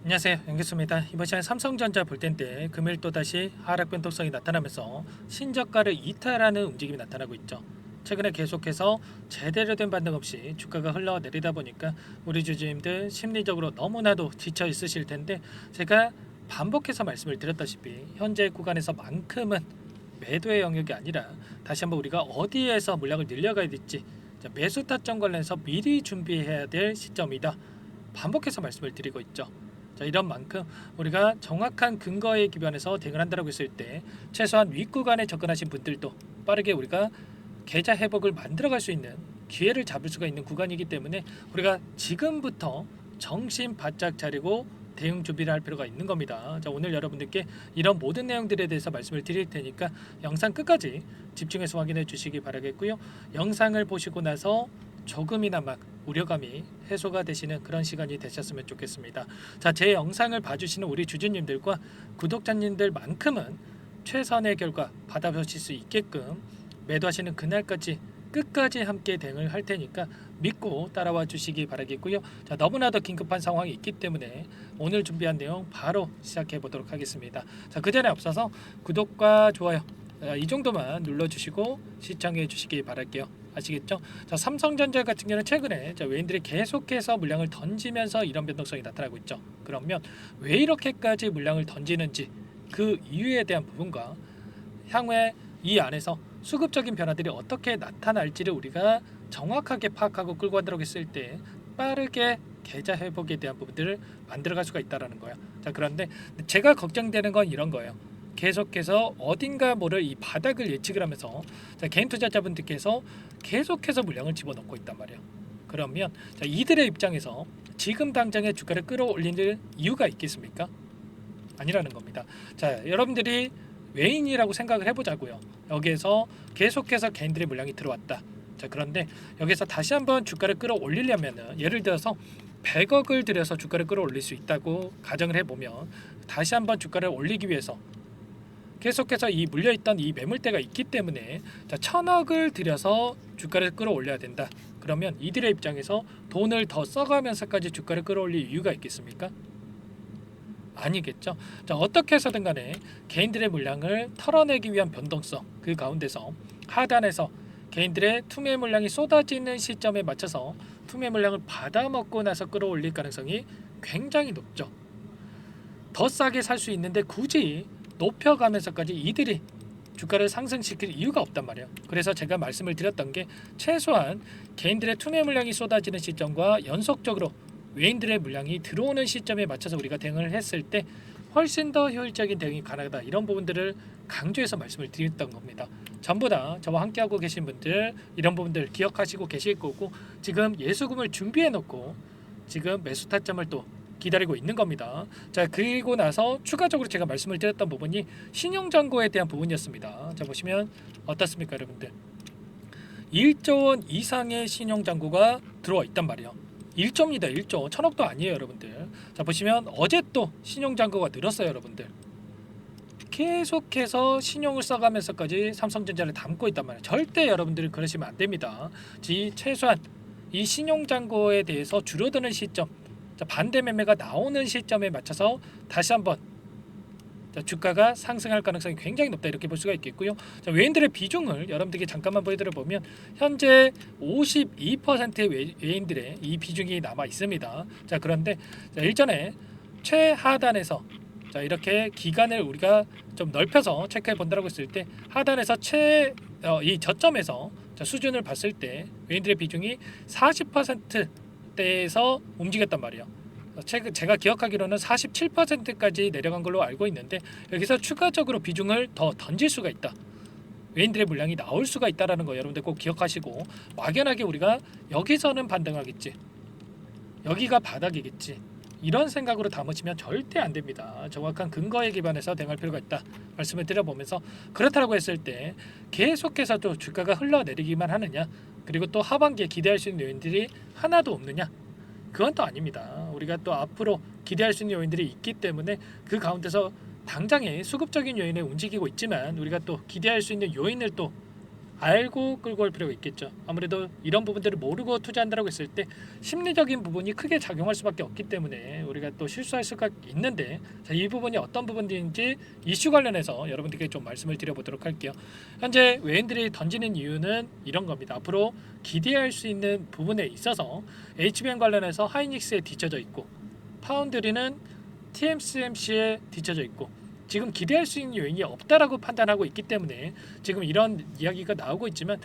안녕하세요, 연기수입니다. 이번 시간 삼성전자 볼 텐데 금일 또다시 하락 변동성이 나타나면서 신저가를 이탈하는 움직임이 나타나고 있죠. 최근에 계속해서 제대로 된 반등 없이 주가가 흘러내리다 보니까 우리 주주님들 심리적으로 너무나도 지쳐 있으실 텐데, 제가 반복해서 말씀을 드렸다시피 현재 구간에서만큼은 매도의 영역이 아니라 다시 한번 우리가 어디에서 물량을 늘려가야 될지, 매수 타점 관련해서 미리 준비해야 될 시점이다, 반복해서 말씀을 드리고 있죠. 자, 이런 만큼 우리가 정확한 근거에 기반해서 대응을 한다고 했을 때 최소한 윗구간에 접근하신 분들도 빠르게 우리가 계좌 회복을 만들어갈 수 있는 기회를 잡을 수가 있는 구간이기 때문에 우리가 지금부터 정신 바짝 차리고 대응 준비를 할 필요가 있는 겁니다. 자, 오늘 여러분들께 이런 모든 내용들에 대해서 말씀을 드릴 테니까 영상 끝까지 집중해서 확인해 주시기 바라겠고요. 영상을 보시고 나서 조금이나마 우려감이 해소가 되시는 그런 시간이 되셨으면 좋겠습니다. 자, 제 영상을 봐주시는 우리 주주님들과 구독자님들만큼은 최선의 결과 받아보실 수 있게끔 매도하시는 그날까지 끝까지 함께 대응을 할 테니까 믿고 따라와 주시기 바라겠고요. 자, 너무나도 긴급한 상황이 있기 때문에 오늘 준비한 내용 바로 시작해 보도록 하겠습니다. 자, 그 전에 앞서서 구독과 좋아요 이 정도만 눌러주시고 시청해 주시기 바랄게요. 아시겠죠? 자, 삼성전자 같은 경우는 최근에 외인들이 계속해서 물량을 던지면서 이런 변동성이 나타나고 있죠. 그러면 왜 이렇게까지 물량을 던지는지, 그 이유에 대한 부분과 향후에 이 안에서 수급적인 변화들이 어떻게 나타날지를 우리가 정확하게 파악하고 끌고 가도록 했을 때 빠르게 계좌 회복에 대한 부분들을 만들어갈 수가 있다는 거예요. 자, 그런데 제가 걱정되는 건 이런 거예요. 계속해서 어딘가 모를 이 바닥을 예측을 하면서 개인 투자자분들께서 계속해서 물량을 집어넣고 있단 말이에요. 그러면 이들의 입장에서 지금 당장에 주가를 끌어올리는 이유가 있겠습니까? 아니라는 겁니다. 자, 여러분들이 외인이라고 생각을 해보자고요. 여기에서 계속해서 개인들의 물량이 들어왔다. 자, 그런데 여기서 다시 한번 주가를 끌어올리려면은, 예를 들어서 100억을 들여서 주가를 끌어올릴 수 있다고 가정을 해보면, 다시 한번 주가를 올리기 위해서 계속해서 이 물려있던 이 매물대가 있기 때문에 1000억을 들여서 주가를 끌어올려야 된다. 그러면 이들의 입장에서 돈을 더 써가면서까지 주가를 끌어올릴 이유가 있겠습니까? 아니겠죠. 자, 어떻게 해서든 간에 개인들의 물량을 털어내기 위한 변동성, 그 가운데서 하단에서 개인들의 투매 물량이 쏟아지는 시점에 맞춰서 투매 물량을 받아먹고 나서 끌어올릴 가능성이 굉장히 높죠. 더 싸게 살 수 있는데 굳이 높여가면서까지 이들이 주가를 상승시킬 이유가 없단 말이에요. 그래서 제가 말씀을 드렸던 게, 최소한 개인들의 투매 물량이 쏟아지는 시점과 연속적으로 외인들의 물량이 들어오는 시점에 맞춰서 우리가 대응을 했을 때 훨씬 더 효율적인 대응이 가능하다, 이런 부분들을 강조해서 말씀을 드렸던 겁니다. 전부 다 저와 함께하고 계신 분들 이런 부분들 기억하시고 계실 거고, 지금 예수금을 준비해 놓고 지금 매수 타점을 또 기다리고 있는 겁니다. 자, 그리고 나서 추가적으로 제가 말씀을 드렸던 부분이 신용잔고에 대한 부분이었습니다. 자, 보시면 어떻습니까, 여러분들? 1조 원 이상의 신용잔고가 들어와 있단 말이에요. 1조입니다. 1조. 1000억도 아니에요, 여러분들. 자, 보시면 어제 또 신용잔고가 늘었어요, 여러분들. 계속해서 신용을 써가면서까지 삼성전자를 담고 있단 말이에요. 절대 여러분들이 그러시면 안 됩니다. 최소한 이 신용잔고에 대해서 줄어드는 시점, 반대 매매가 나오는 시점에 맞춰서 다시 한번 주가가 상승할 가능성이 굉장히 높다, 이렇게 볼 수가 있겠고요. 외인들의 비중을 여러분들께 잠깐만 보여드려 보면 현재 52%의 외인들의 이 비중이 남아 있습니다. 자, 그런데 일전에 최하단에서 이렇게 기간을 우리가 좀 넓혀서 체크해 본다고 했을 때, 하단에서 이 저점에서 수준을 봤을 때 외인들의 비중이 40%대에서 움직였단 말이에요. 제가 기억하기로는 47%까지 내려간 걸로 알고 있는데, 여기서 추가적으로 비중을 더 던질 수가 있다, 외인들의 물량이 나올 수가 있다라는 거 여러분들 꼭 기억하시고, 막연하게 우리가 여기서는 반등하겠지, 여기가 바닥이겠지, 이런 생각으로 담으시면 절대 안 됩니다. 정확한 근거에 기반해서 대응할 필요가 있다 말씀을 드려보면서, 그렇다고 했을 때 계속해서 또 주가가 흘러내리기만 하느냐, 그리고 또 하반기에 기대할 수 있는 요인들이 하나도 없느냐, 그건 또 아닙니다. 우리가 또 앞으로 기대할 수 있는 요인들이 있기 때문에 그 가운데서 당장의 수급적인 요인에 움직이고 있지만, 우리가 또 기대할 수 있는 요인을 또 알고 끌고 올 필요가 있겠죠. 아무래도 이런 부분들을 모르고 투자한다고 했을 때 심리적인 부분이 크게 작용할 수밖에 없기 때문에 우리가 또 실수할 수가 있는데, 자, 이 부분이 어떤 부분인지 이슈 관련해서 여러분들께 좀 말씀을 드려보도록 할게요. 현재 외인들이 던지는 이유는 이런 겁니다. 앞으로 기대할 수 있는 부분에 있어서 HBM 관련해서 하이닉스에 뒤쳐져 있고, 파운드리는 TSMC에 뒤쳐져 있고, 지금 기대할 수 있는 요인이 없다라고 판단하고 있기 때문에 지금 이런 이야기가 나오고 있지만,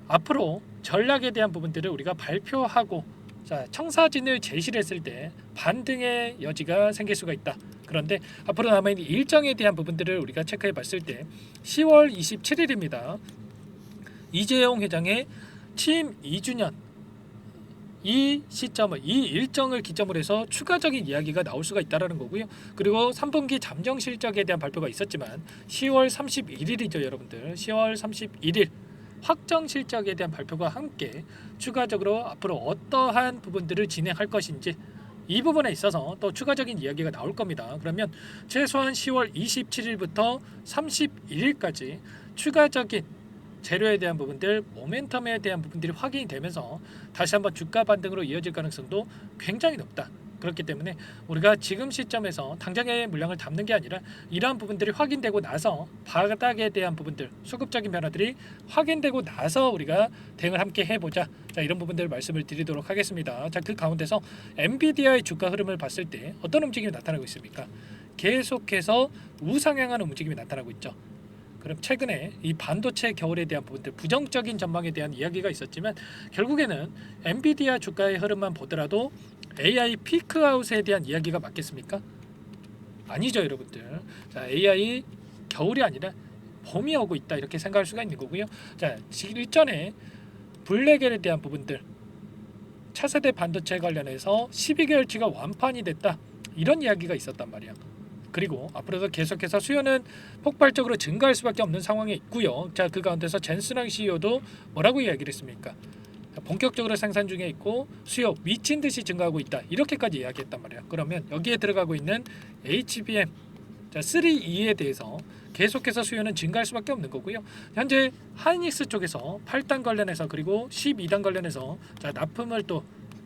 앞으로 전략에 대한 부분들을 우리가 발표하고, 자, 청사진을 제시를 했을 때 반등의 여지가 생길 수가 있다. 그런데 앞으로 남아있는 일정에 대한 부분들을 우리가 체크해 봤을 때 10월 27일입니다. 이재용 회장의 취임 2주년, 이 시점을, 이 일정을 기점으로 해서 추가적인 이야기가 나올 수가 있다라는 거고요. 그리고 3분기 잠정 실적에 대한 발표가 있었지만 10월 31일이죠, 여러분들. 10월 31일 확정 실적에 대한 발표가 함께 추가적으로 앞으로 어떠한 부분들을 진행할 것인지, 이 부분에 있어서 또 추가적인 이야기가 나올 겁니다. 그러면 최소한 10월 27일부터 31일까지 추가적인 재료에 대한 부분들, 모멘텀에 대한 부분들이 확인이 되면서 다시 한번 주가 반등으로 이어질 가능성도 굉장히 높다. 그렇기 때문에 우리가 지금 시점에서 당장의 물량을 담는 게 아니라 이러한 부분들이 확인되고 나서 바닥에 대한 부분들, 수급적인 변화들이 확인되고 나서 우리가 대응을 함께 해보자. 자, 이런 부분들을 말씀을 드리도록 하겠습니다. 자, 그 가운데서 엔비디아의 주가 흐름을 봤을 때 어떤 움직임이 나타나고 있습니까? 계속해서 우상향하는 움직임이 나타나고 있죠. 그럼 최근에 이 반도체 겨울에 대한 부분들, 부정적인 전망에 대한 이야기가 있었지만 결국에는 엔비디아 주가의 흐름만 보더라도 AI 피크아웃에 대한 이야기가 맞겠습니까? 아니죠, 여러분들. 자, AI 겨울이 아니라 봄이 오고 있다, 이렇게 생각할 수가 있는 거고요. 자, 일전에 블랙엘에 대한 부분들, 차세대 반도체 관련해서 12개월치가 완판이 됐다, 이런 이야기가 있었단 말이야. 그리고 앞으로도 계속해서 수요는 폭발적으로 증가할 수밖에 없는 상황에 있고요. 자, 그 가운데서 젠스랑 CEO도 뭐라고 이야기를 했습니까? 본격적으로 생산 중에 있고 수요 미친 듯이 증가하고 있다, 이렇게까지 이야기했단 말이야. 그러면 여기에 들어가고 있는 HBM, 자, 3E에 대해서 계속해서 수요는 증가할 수밖에 없는 거고요. 현재 하이닉스 쪽에서 8단 관련해서 그리고 12단 관련해서 자, 납품을 또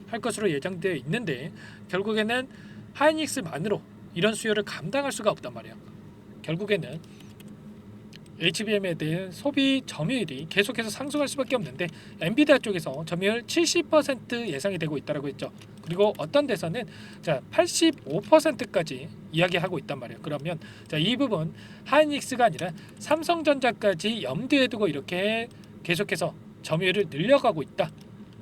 할 것으로 예정되어 있는데 결국에는 하이닉스만으로 이런 수요를 감당할 수가 없단 말이에요. 결국에는 HBM에 대한 소비 점유율이 계속해서 상승할 수밖에 없는데 엔비디아 쪽에서 점유율 70% 예상이 되고 있다고 했죠. 그리고 어떤 데서는 자, 85%까지 이야기하고 있단 말이에요. 그러면 자, 이 부분 하이닉스가 아니라 삼성전자까지 염두에 두고 이렇게 계속해서 점유율을 늘려가고 있다,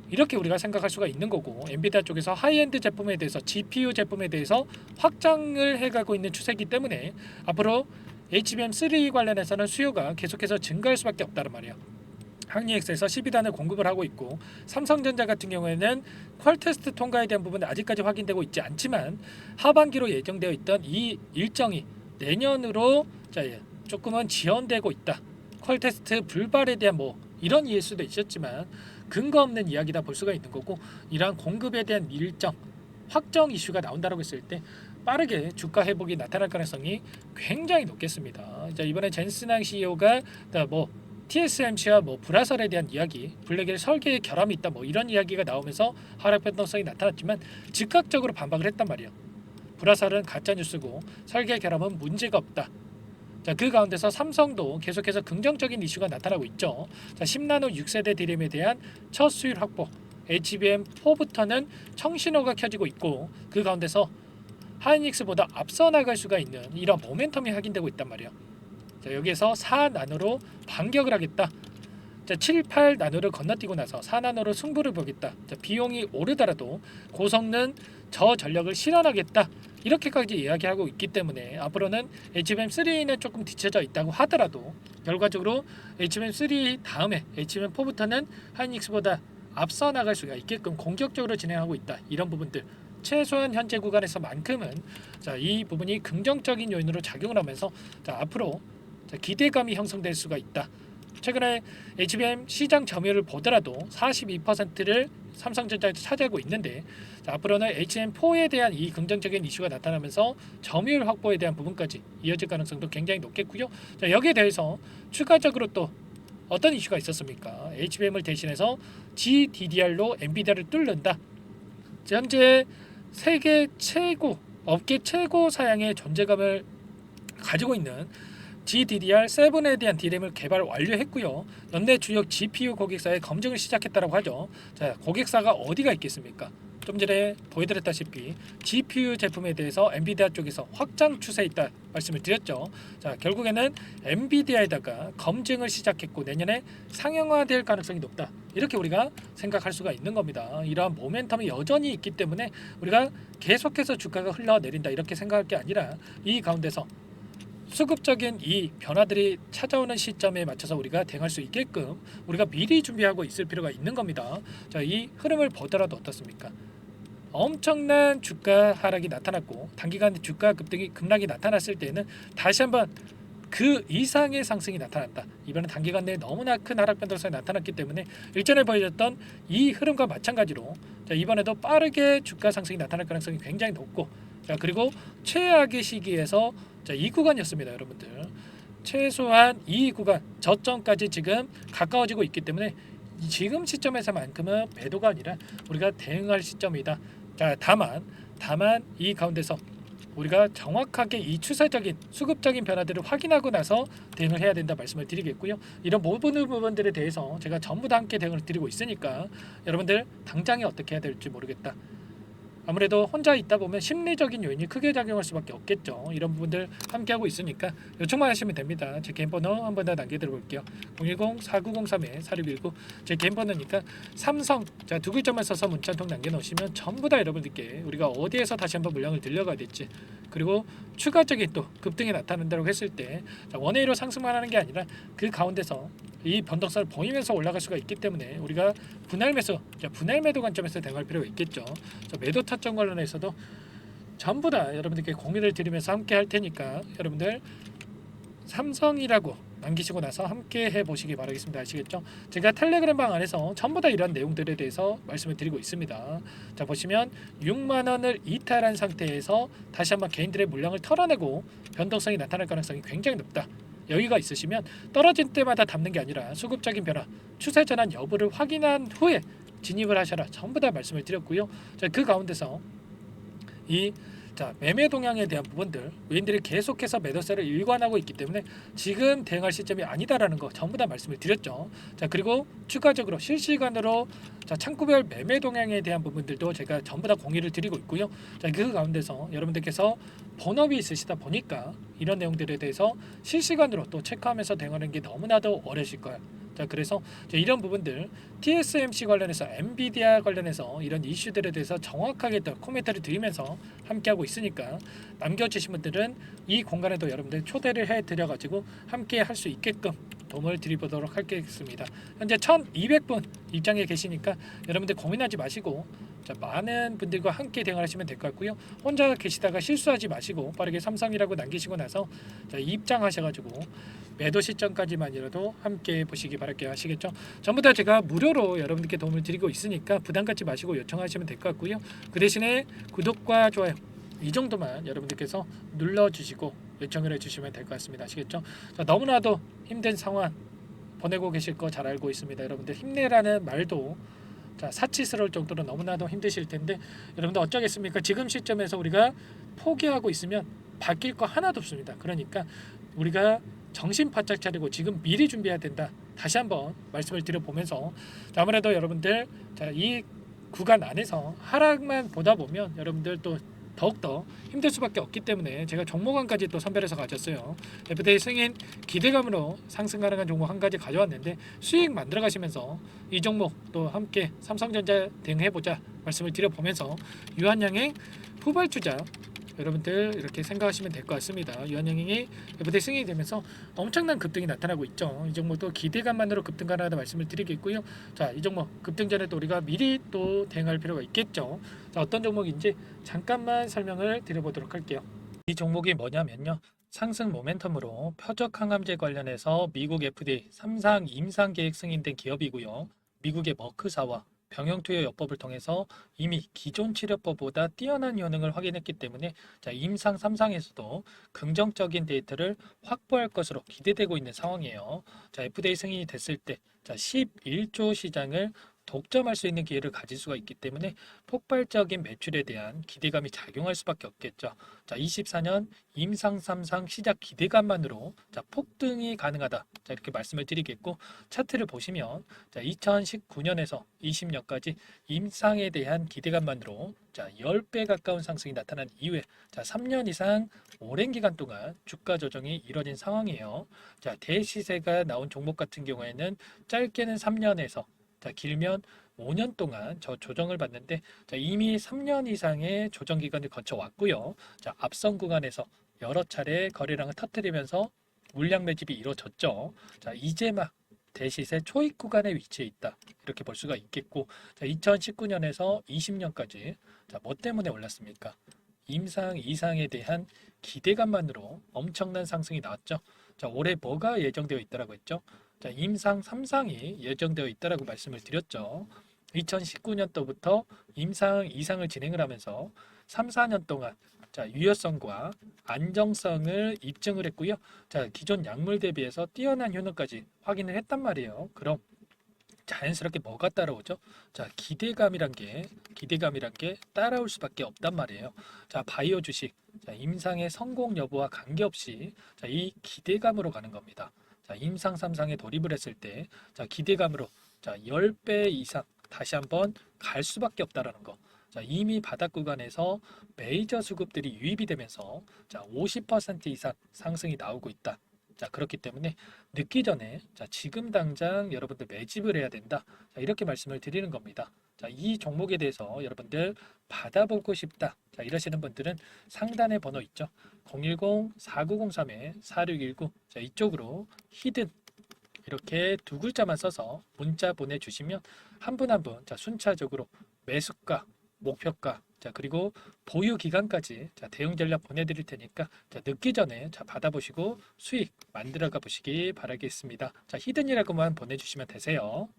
이렇게 우리가 생각할 수가 있는 거고, 엔비디아 쪽에서 하이엔드 제품에 대해서, GPU 제품에 대해서 확장을 해가고 있는 추세이기 때문에 앞으로 HBM3 관련해서는 수요가 계속해서 증가할 수밖에 없다는 말이에요. 항리엑스에서 12단을 공급을 하고 있고, 삼성전자 같은 경우에는 퀄 테스트 통과에 대한 부분은 아직까지 확인되고 있지 않지만 하반기로 예정되어 있던 이 일정이 내년으로 자, 조금은 지연되고 있다. 퀄 테스트 불발에 대한 뭐 이런 이해일 수도 있었지만 근거 없는 이야기다 볼 수가 있는 거고, 이러한 공급에 대한 일정 확정 이슈가 나온다고 했을 때 빠르게 주가 회복이 나타날 가능성이 굉장히 높겠습니다. 자, 이번에 젠스낭 CEO가 뭐 TSMC와 뭐 브라설에 대한 이야기, 블랙엘 설계에 결함이 있다, 뭐 이런 이야기가 나오면서 하락 변동성이 나타났지만 즉각적으로 반박을 했단 말이에요. 브라설은 가짜 뉴스고 설계 결함은 문제가 없다. 자, 그 가운데서 삼성도 계속해서 긍정적인 이슈가 나타나고 있죠. 자, 10나노 6세대 디램에 대한 첫 수율 확보, HBM4부터는 청신호가 켜지고 있고, 그 가운데서 하이닉스보다 앞서 나갈 수가 있는 이런 모멘텀이 확인되고 있단 말이에요. 자, 여기에서 4나노로 반격을 하겠다. 자, 7, 8나노를 건너뛰고 나서 4나노로 승부를 보겠다. 자, 비용이 오르더라도 고성능 저전력을 실현하겠다, 이렇게까지 이야기하고 있기 때문에 앞으로는 HBM3는 조금 뒤쳐져 있다고 하더라도 결과적으로 HBM3 다음에 HBM4부터는 하이닉스보다 앞서 나갈 수가 있게끔 공격적으로 진행하고 있다, 이런 부분들 최소한 현재 구간에서만큼은 자, 이 부분이 긍정적인 요인으로 작용을 하면서 자, 앞으로 자, 기대감이 형성될 수가 있다. 최근에 HBM 시장 점유율을 보더라도 42%를 삼성전자에서 차지하고 있는데, 자, 앞으로는 HBM4에 대한 이 긍정적인 이슈가 나타나면서 점유율 확보에 대한 부분까지 이어질 가능성도 굉장히 높겠고요. 자, 여기에 대해서 추가적으로 또 어떤 이슈가 있었습니까? HBM을 대신해서 GDDR로 엔비디아를 뚫는다. 현재 세계 최고, 업계 최고 사양의 존재감을 가지고 있는 GDDR7에 대한 D램을 개발 완료했고요. 연내 주요 GPU 고객사의 검증을 시작했다고 하죠. 자, 고객사가 어디가 있겠습니까? 좀 전에 보여드렸다시피 GPU 제품에 대해서 엔비디아 쪽에서 확장 추세에 있다 말씀을 드렸죠. 자, 결국에는 엔비디아에다가 검증을 시작했고 내년에 상용화될 가능성이 높다. 이렇게 우리가 생각할 수가 있는 겁니다. 이러한 모멘텀이 여전히 있기 때문에 우리가 계속해서 주가가 흘러내린다 이렇게 생각할 게 아니라 이 가운데서 수급적인 이 변화들이 찾아오는 시점에 맞춰서 우리가 대응할 수 있게끔 우리가 미리 준비하고 있을 필요가 있는 겁니다. 자, 이 흐름을 보더라도 어떻습니까? 엄청난 주가 하락이 나타났고 단기간 주가 급락이 나타났을 때는 다시 한번 그 이상의 상승이 나타났다. 이번엔 단기간 내에 너무나 큰 하락 변동성이 나타났기 때문에 일전에 보여줬던 이 흐름과 마찬가지로 자, 이번에도 빠르게 주가 상승이 나타날 가능성이 굉장히 높고 자, 그리고 최악의 시기에서 자, 이 구간이었습니다, 여러분들. 최소한 이 구간 저점까지 지금 가까워지고 있기 때문에 지금 시점에서만큼은 매도가 아니라 우리가 대응할 시점이다. 자, 다만 이 가운데서 우리가 정확하게 이 추세적인 수급적인 변화들을 확인하고 나서 대응을 해야 된다 말씀을 드리겠고요. 이런 모든 부분들에 대해서 제가 전부 다 함께 대응을 드리고 있으니까 여러분들 당장에 어떻게 해야 될지 모르겠다. 아무래도 혼자 있다 보면 심리적인 요인이 크게 작용할 수밖에 없겠죠. 이런 부분들 함께 하고 있으니까 요청만 하시면 됩니다. 제 개인 번호 한 번 더 남겨드려 볼게요. 010-4903-4619 제 개인 번호니까 삼성 자, 두 글자만 써서 문자 한 통 남겨놓으시면 전부 다 여러분들께 우리가 어디에서 다시 한번 물량을 들려가야 될지 그리고 추가적인 또 급등이 나타난다고 했을 때 자, 원웨이로 상승만 하는 게 아니라 그 가운데서 이 변동성을 보이면서 올라갈 수가 있기 때문에 우리가 분할 매수, 분할 매도 관점에서 대응할 필요가 있겠죠. 매도 타점 관련해서도 전부 다 여러분들께 공유를 드리면서 함께 할 테니까 여러분들 삼성이라고 남기시고 나서 함께 해보시기 바라겠습니다. 아시겠죠? 제가 텔레그램 방 안에서 전부 다 이런 내용들에 대해서 말씀을 드리고 있습니다. 자, 보시면 6만원을 이탈한 상태에서 다시 한번 개인들의 물량을 털어내고 변동성이 나타날 가능성이 굉장히 높다. 여유가 있으시면 떨어질 때마다 담는 게 아니라 수급적인 변화, 추세 전환 여부를 확인한 후에 진입을 하셔라. 전부 다 말씀을 드렸고요. 자, 그 가운데서 이 매매 동향에 대한 부분들 외인들이 계속해서 매도세를 일관하고 있기 때문에 지금 대응할 시점이 아니다라는 거 전부 다 말씀을 드렸죠. 자, 그리고 추가적으로 실시간으로 창구별 매매 동향에 대한 부분들도 제가 전부 다 공유를 드리고 있고요. 자, 그 가운데서 여러분들께서 본업이 있으시다 보니까 이런 내용들에 대해서 실시간으로 또 체크하면서 대응하는 게 너무나도 어려우실 거예요. 자, 그래서 이런 부분들 TSMC 관련해서 엔비디아 관련해서 이런 이슈들에 대해서 정확하게 또 코멘트를 드리면서 함께하고 있으니까 남겨주신 분들은 이 공간에도 여러분들 초대를 해드려가지고 함께 할 수 있게끔 도움을 드리도록 하겠습니다. 현재 1200분 입장에 계시니까 여러분들 고민하지 마시고 자, 많은 분들과 함께 대응하시면 될 것 같고요. 혼자 계시다가 실수하지 마시고 빠르게 삼성이라고 남기시고 나서 자, 입장하셔가지고 매도 시점까지만이라도 함께 보시기 바랄게요. 아시겠죠? 전부 다 제가 무료로 여러분들께 도움을 드리고 있으니까 부담 갖지 마시고 요청하시면 될 것 같고요. 그 대신에 구독과 좋아요 이 정도만 여러분들께서 눌러주시고 요청을 해주시면 될 것 같습니다. 아시겠죠? 자, 너무나도 힘든 상황 보내고 계실 거 잘 알고 있습니다. 여러분들 힘내라는 말도 사치스러울 정도로 너무나도 힘드실 텐데 여러분들 어쩌겠습니까? 지금 시점에서 우리가 포기하고 있으면 바뀔 거 하나도 없습니다. 그러니까 우리가 정신 바짝 차리고 지금 미리 준비해야 된다. 다시 한번 말씀을 드려보면서 아무래도 여러분들 이 구간 안에서 하락만 보다 보면 여러분들 또 더욱더 힘들 수밖에 없기 때문에 제가 종목원까지 또 선별해서 가졌어요. FTA 승인 기대감으로 상승 가능한 종목 한 가지 가져왔는데 수익 만들어 가시면서 이 종목 또 함께 삼성전자 대응해보자 말씀을 드려보면서 유한양행 후발주자 여러분들 이렇게 생각하시면 될 것 같습니다. 유한양행이 FTA 승인이 되면서 엄청난 급등이 나타나고 있죠. 이 종목도 기대감만으로 급등 가능하다 말씀을 드리겠고요. 자, 이 종목 급등 전에 또 우리가 미리 또 대응할 필요가 있겠죠. 자, 어떤 종목인지 잠깐만 설명을 드려보도록 할게요. 이 종목이 뭐냐면요. 상승 모멘텀으로 표적 항암제 관련해서 미국 FDA 3상 임상 계획 승인된 기업이고요. 미국의 머크사와 병용투여 요법을 통해서 이미 기존 치료법보다 뛰어난 효능을 확인했기 때문에 자, 임상 3상에서도 긍정적인 데이터를 확보할 것으로 기대되고 있는 상황이에요. 자, FDA 승인이 됐을 때 자, 11조 시장을 독점할 수 있는 기회를 가질 수가 있기 때문에 폭발적인 매출에 대한 기대감이 작용할 수밖에 없겠죠. 자, 24년 임상 3상 시작 기대감만으로 자, 폭등이 가능하다. 자, 이렇게 말씀을 드리겠고 차트를 보시면 자, 2019년에서 20년까지 임상에 대한 기대감만으로 자, 10배 가까운 상승이 나타난 이후에 자, 3년 이상 오랜 기간 동안 주가 조정이 이뤄진 상황이에요. 자, 대시세가 나온 종목 같은 경우에는 짧게는 3년에서 자, 길면 5년 동안 저 조정을 받는데 자, 이미 3년 이상의 조정 기간을 거쳐 왔고요. 자, 앞선 구간에서 여러 차례 거래량을 터뜨리면서 물량 매집이 이루어졌죠. 자, 이제 막 대시세 초입 구간에 위치해 있다. 이렇게 볼 수가 있겠고, 자, 2019년에서 20년까지 자, 뭐 때문에 올랐습니까? 임상 이상에 대한 기대감만으로 엄청난 상승이 나왔죠. 자, 올해 뭐가 예정되어 있다라고 했죠? 자, 임상 3상이 예정되어 있다라고 말씀을 드렸죠. 2019년도부터 임상 2상을 진행을 하면서 3, 4년 동안 자, 유효성과 안정성을 입증을 했고요. 자, 기존 약물 대비해서 뛰어난 효능까지 확인을 했단 말이에요. 그럼 자연스럽게 뭐가 따라오죠? 자, 기대감이란 게 따라올 수밖에 없단 말이에요. 자, 바이오 주식, 자, 임상의 성공 여부와 관계없이 자, 이 기대감으로 가는 겁니다. 자, 임상 3상에 돌입을 했을 때, 자, 기대감으로 자, 10배 이상 다시 한번 갈 수밖에 없다라는 거. 자, 이미 바닥 구간에서 메이저 수급들이 유입이 되면서 자, 50% 이상 상승이 나오고 있다. 자, 그렇기 때문에 늦기 전에 자, 지금 당장 여러분들 매집을 해야 된다. 자, 이렇게 말씀을 드리는 겁니다. 자, 이 종목에 대해서 여러분들 받아보고 싶다. 자, 이러시는 분들은 상단에 번호 있죠. 010-4903-4619. 자, 이쪽으로 히든 이렇게 두 글자만 써서 문자 보내주시면 한 분 한 분 자, 순차적으로 매수가, 목표가, 자, 그리고 보유 기간까지 자, 대응 전략 보내드릴 테니까 자, 늦기 전에 자, 받아보시고 수익 만들어가 보시기 바라겠습니다. 자, 히든이라고만 보내주시면 되세요.